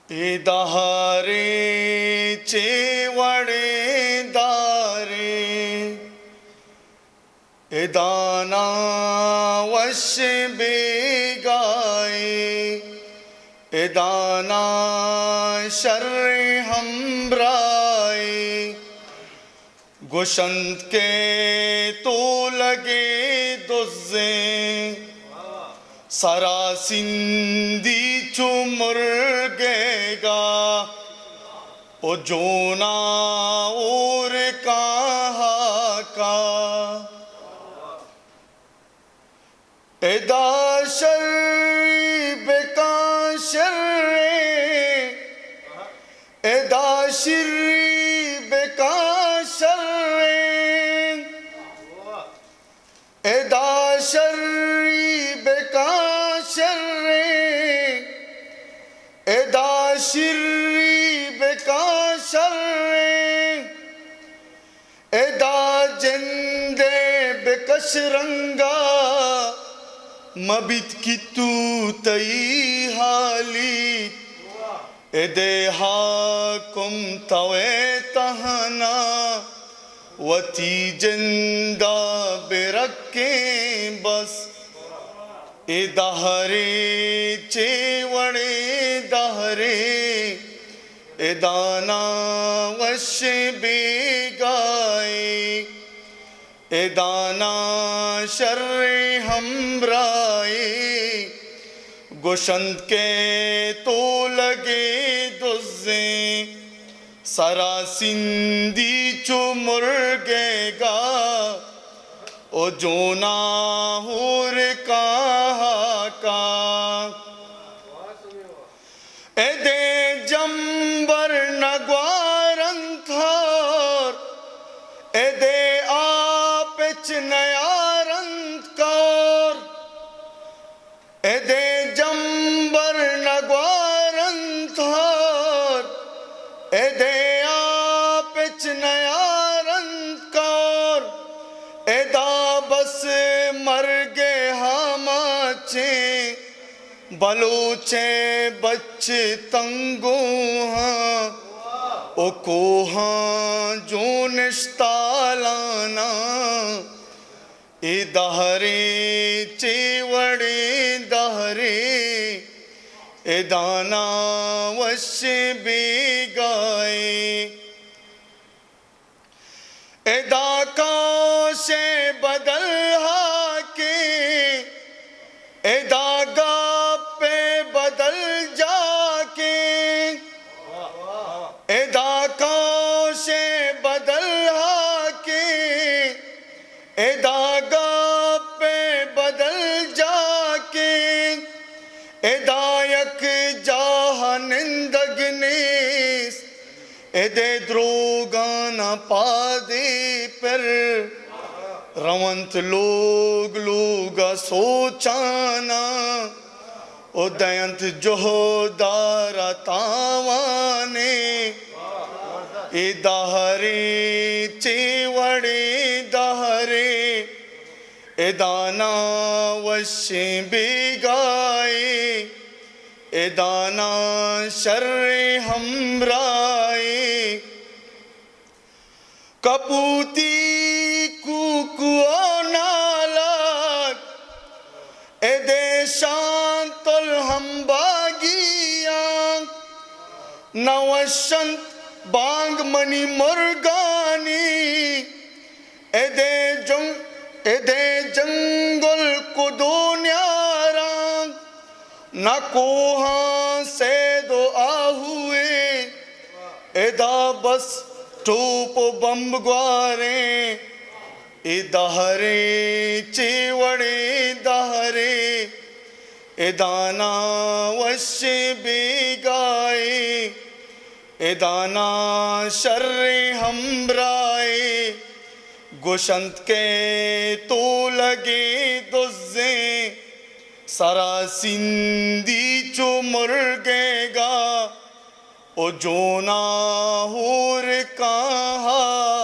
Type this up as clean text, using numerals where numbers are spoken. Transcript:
इदारे चेवड़े दारे इदाना वश बेगाए इदाना शर्रे हमराए गुशंत के तो लगे दुज़े सारा सिंधी चुमर गएगा ओ जोना और कहाँ का एदा शर्री बेका शर्रे एदा शिर्री बेका शर्रे एदा शर्री बेका शर्रे एदा शिर्री बेका शर्रे एदा जिंदे बेकशरंगा मबित की तू तई हाली एदे हाकुम तवे तहना वती जिंदा बेरके बस ए दहरे चेवड़े दहरे ए दाना वश बेगाए ए दाना शर्रे हमराए गुशंत के तो लगे दुज़े सारा सिंधी चुमर गएगा ओ जोना होर कहाँ का एदे जंबर नगवारन थार एदे आपेच नयारन कार एदे जंबर नगवारन थार एदे आपेच नयारन कार एदा बस मर गे हमाचे बलोचे बच्चे तंगो हाँ ओ कोहा जो निस्तालाना ए दहरे चेवड़े दहरे ए दाना वश बेगाए एदा काशे बदल हाके एदा गापे बदल जाके एदा काशे बदल हाके एदा गापे बदल जाके एदा यक जाहनिंदगनेस एदे द्रोगाना पादे पर रवंत लोग लोगा सोचाना ओ दयंत जोहदारा तावाने ए दहरे चेवड़े दहरे ए दाना वश बेगाए ए दाना शर्रे हमराए कपूती कुकुओ नालाक एदे शांतल हम बागिया नवशंत बांग मनी मुर्गानी एदे जंगल को दोन्यारा न कोहा से दो आहुए एदा बस टूप बम्ब ग्वारे ए दहरे चेवड़े दहरे ए दाना वश बेगाए ए दाना शर्रे हमराए गुशंत के तो लगे दुज़े सारा सिंधी चुमर गएगा ओ जोना होर कहाँ